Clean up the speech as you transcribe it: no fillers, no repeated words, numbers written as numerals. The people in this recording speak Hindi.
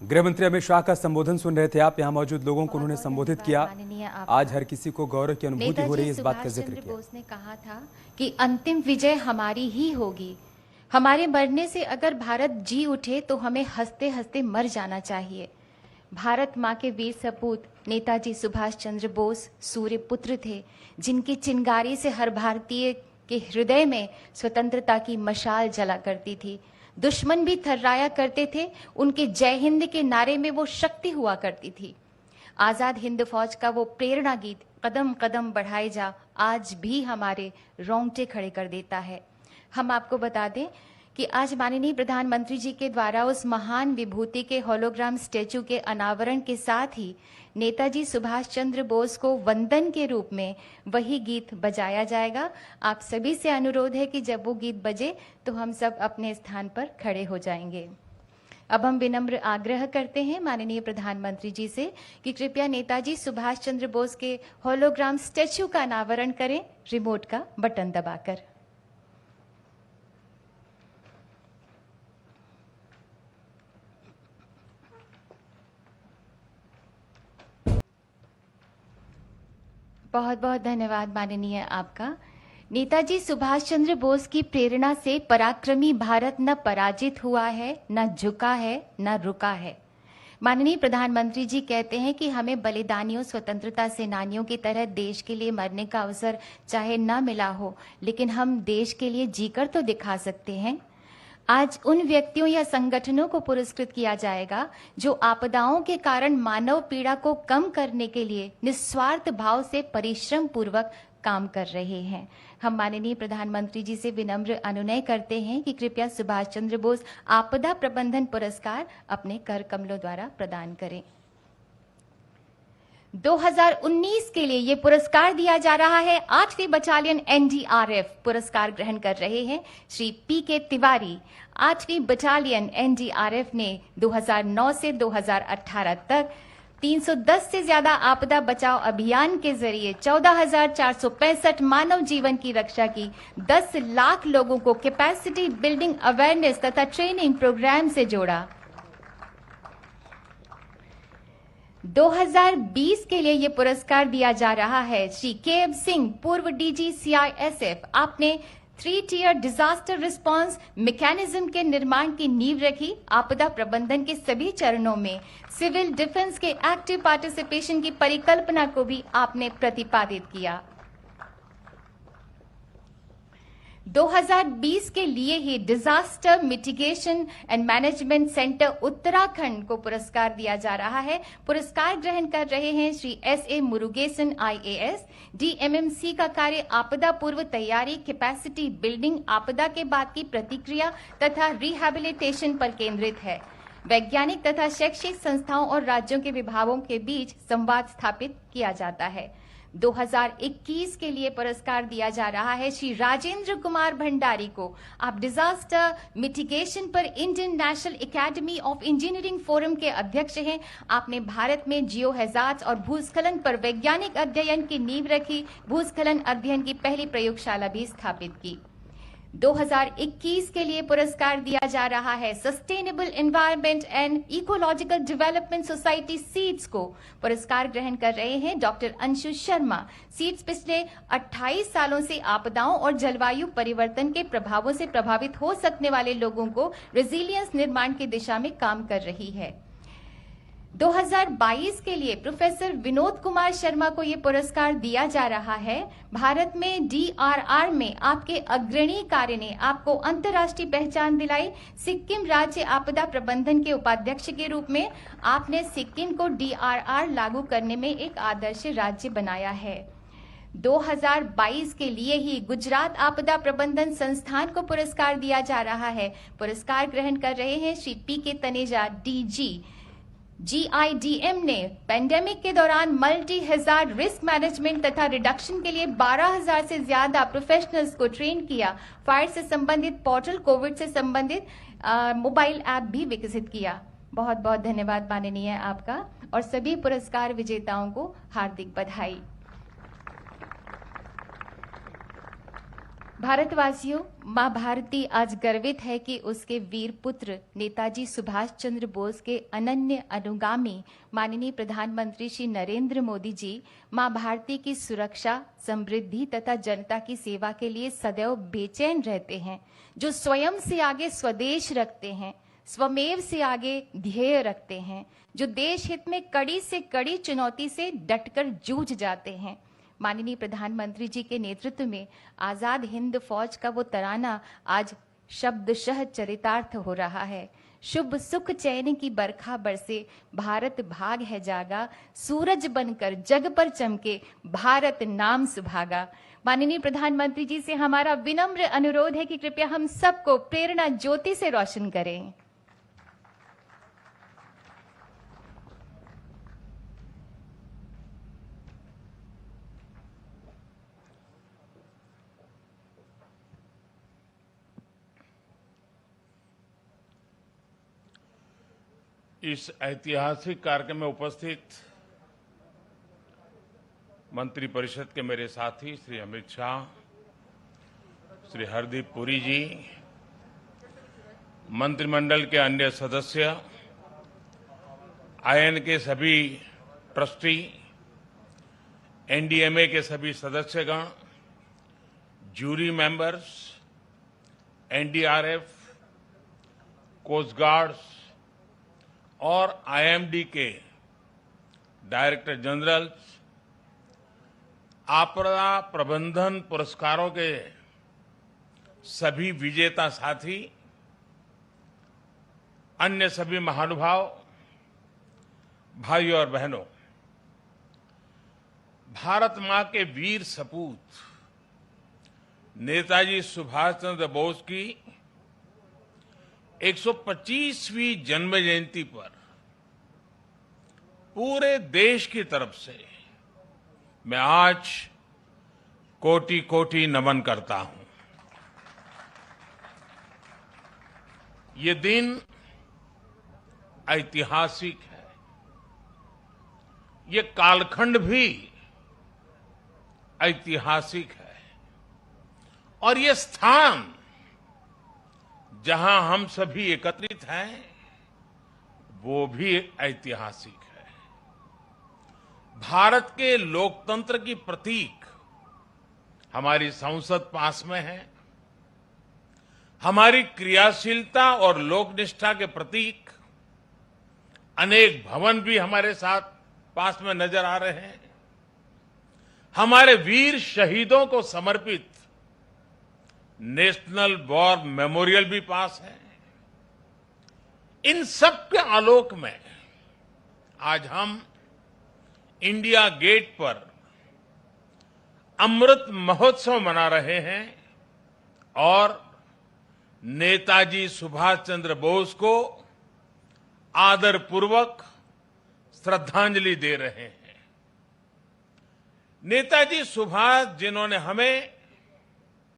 गृह मंत्री अमित शाह का संबोधन सुन रहे थे आप। यहाँ मौजूद लोगों को उन्होंने संबोधित किया। आज हर किसी को गौरव की अनुभूति हो रही है, इस बात का जिक्र किया। बोस ने कहा था कि अंतिम विजय हमारी ही होगी। हमारे मरने से अगर भारत जी उठे तो हमें हंसते हंसते मर जाना चाहिए। भारत माँ के वीर सपूत नेताजी सुभाष चंद्र बोस सूर्य पुत्र थे, जिनकी चिंगारी से हर भारतीय के हृदय में स्वतंत्रता की मशाल जला करती थी। दुश्मन भी थर्राया करते थे। उनके जय हिंद के नारे में वो शक्ति हुआ करती थी। आजाद हिंद फौज का वो प्रेरणा गीत कदम कदम बढ़ाए जा आज भी हमारे रोंगटे खड़े कर देता है। हम आपको बता दें कि आज माननीय प्रधानमंत्री जी के द्वारा उस महान विभूति के होलोग्राम स्टैचू के अनावरण के साथ ही नेताजी सुभाष चंद्र बोस को वंदन के रूप में वही गीत बजाया जाएगा। आप सभी से अनुरोध है कि जब वो गीत बजे तो हम सब अपने स्थान पर खड़े हो जाएंगे। अब हम विनम्र आग्रह करते हैं माननीय प्रधानमंत्री जी से कि कृपया नेताजी सुभाष चंद्र बोस के होलोग्राम स्टैचू का अनावरण करें, रिमोट का बटन दबाकर। बहुत बहुत धन्यवाद माननीय आपका। नेताजी सुभाष चंद्र बोस की प्रेरणा से पराक्रमी भारत न पराजित हुआ है, न झुका है, न रुका है। माननीय प्रधानमंत्री जी कहते हैं कि हमें बलिदानियों, स्वतंत्रता सेनानियों की तरह देश के लिए मरने का अवसर चाहे न मिला हो, लेकिन हम देश के लिए जीकर तो दिखा सकते हैं। आज उन व्यक्तियों या संगठनों को पुरस्कृत किया जाएगा जो आपदाओं के कारण मानव पीड़ा को कम करने के लिए निस्वार्थ भाव से परिश्रम पूर्वक काम कर रहे हैं। हम माननीय प्रधानमंत्री जी से विनम्र अनुनय करते हैं कि कृपया सुभाष चंद्र बोस आपदा प्रबंधन पुरस्कार अपने कर कमलों द्वारा प्रदान करें। 2019 के लिए ये पुरस्कार दिया जा रहा है। 8वीं बटालियन एनडीआरएफ पुरस्कार ग्रहण कर रहे हैं श्री पीके तिवारी। 8वीं बटालियन एनडीआरएफ ने 2009 से 2018 तक 310 से ज्यादा आपदा बचाव अभियान के जरिए 14,465 मानव जीवन की रक्षा की। 10 लाख लोगों को कैपेसिटी बिल्डिंग, अवेयरनेस तथा ट्रेनिंग प्रोग्राम से जोड़ा। 2020 के लिए ये पुरस्कार दिया जा रहा है श्री के.एम. सिंह, पूर्व डीजी सीआईएसएफ। आपने 3 टियर डिजास्टर रिस्पांस मैकेनिज्म के निर्माण की नींव रखी। आपदा प्रबंधन के सभी चरणों में सिविल डिफेंस के एक्टिव पार्टिसिपेशन की परिकल्पना को भी आपने प्रतिपादित किया। 2020 के लिए ही disaster mitigation and management centre Uttarakhand को पुरस्कार दिया जा रहा है। पुरस्कार ग्रहण कर रहे हैं श्री एस.ए. मुरुगेसन आईएएस। डीएमएमसी का कार्य आपदा पूर्व तैयारी, कैपेसिटी बिल्डिंग, आपदा के बाद की प्रतिक्रिया तथा रिहैबिलिटेशन पर केंद्रित है। वैज्ञानिक तथा शैक्षिक संस्थाओं और राज्यों के विभागों के बीच संवाद स्थापित किया जाता है। 2021 के लिए पुरस्कार दिया जा रहा है श्री राजेंद्र कुमार भंडारी को। आप डिजास्टर मिटिगेशन पर Indian national academy of engineering forum के अध्यक्ष हैं। आपने भारत में जियो हैजार्ड्स और भूस्खलन पर वैज्ञानिक अध्ययन की नींव रखी। भूस्खलन अध्ययन की पहली प्रयोगशाला भी स्थापित की। 2021 के लिए पुरस्कार दिया जा रहा है sustainable environment and ecological development society seeds को। पुरस्कार ग्रहण कर रहे हैं डॉक्टर अंशु शर्मा। सीड्स पिछले 28 सालों से आपदाओं और जलवायु परिवर्तन के प्रभावों से प्रभावित हो सकने वाले लोगों को रेजिलियंस निर्माण की दिशा में काम कर रही है। 2022 के लिए प्रोफेसर विनोद कुमार शर्मा को यह पुरस्कार दिया जा रहा है। भारत में डीआरआर में आपके अग्रणी कार्य ने आपको अंतर्राष्ट्रीय पहचान दिलाई। सिक्किम राज्य आपदा प्रबंधन के उपाध्यक्ष के रूप में आपने सिक्किम को डीआरआर लागू करने में एक आदर्श राज्य बनाया है। 2022 के लिए ही गुजरात आपदा प्रबंधन संस्थान को पुरस्कार दिया जा रहा है। पुरस्कार ग्रहण कर रहे हैं श्री पीके तनेजा डीजी। जीआईडीएम ने पेंडेमिक के दौरान मल्टी हैजार्ड रिस्क मैनेजमेंट तथा रिडक्शन के लिए 12,000 से ज्यादा प्रोफेशनल्स को ट्रेन किया। फायर से संबंधित पोर्टल, कोविड से संबंधित मोबाइल ऐप भी विकसित किया। बहुत बहुत धन्यवाद माननीय आपका और सभी पुरस्कार विजेताओं को हार्दिक बधाई। भारतवासियों, मां भारती आज गर्वित है कि उसके वीर पुत्र नेताजी सुभाष चंद्र बोस के अनन्य अनुगामी माननीय प्रधानमंत्री श्री नरेंद्र मोदी जी मां भारती की सुरक्षा, समृद्धि तथा जनता की सेवा के लिए सदैव बेचैन रहते हैं, जो स्वयं से आगे स्वदेश रखते हैं, स्वमेव से आगे ध्येय रखते हैं, जो देश हित में कड़ी से कड़ी चुनौती से डटकर जूझ जाते हैं। माननीय प्रधानमंत्री जी के नेतृत्व में आजाद हिंद फौज का वो तराना आज शब्दशः चरितार्थ हो रहा है। शुभ सुख चैन की बरखा बरसे, भारत भाग है जागा, सूरज बनकर जग पर चमके, भारत नाम सुभागा। माननीय प्रधानमंत्री जी से हमारा विनम्र अनुरोध है कि कृपया हम सबको प्रेरणा ज्योति से रोशन करें। इस ऐतिहासिक कार्यक्रम में उपस्थित मंत्रिपरिषद के मेरे साथी श्री अमित शाह, श्री हरदीप पुरी जी, मंत्रिमंडल के अन्य सदस्य, आईएन के सभी ट्रस्टी, एनडीएमए के सभी सदस्यगण, jury members, NDRF, coast guards और आईएमडी के डायरेक्टर जनरल, आपदा प्रबंधन पुरस्कारों के सभी विजेता साथी, अन्य सभी महानुभाव, भाइयों और बहनों, भारत मां के वीर सपूत नेताजी सुभाष चंद्र बोस की 125वीं जन्म जयंती पर पूरे देश की तरफ से मैं आज कोटि कोटि नमन करता हूं। ये दिन ऐतिहासिक है, ये कालखंड भी ऐतिहासिक है और ये स्थान जहां हम सभी एकत्रित हैं वो भी ऐतिहासिक है। भारत के लोकतंत्र की प्रतीक हमारी संसद पास में है, हमारी क्रियाशीलता और लोकनिष्ठा के प्रतीक अनेक भवन भी हमारे साथ पास में नजर आ रहे हैं, हमारे वीर शहीदों को समर्पित नेशनल वॉर मेमोरियल भी पास है। इन सब के आलोक में आज हम इंडिया गेट पर अमृत महोत्सव मना रहे हैं और नेताजी सुभाष चंद्र बोस को आदरपूर्वक श्रद्धांजलि दे रहे हैं। नेताजी सुभाष जिन्होंने हमें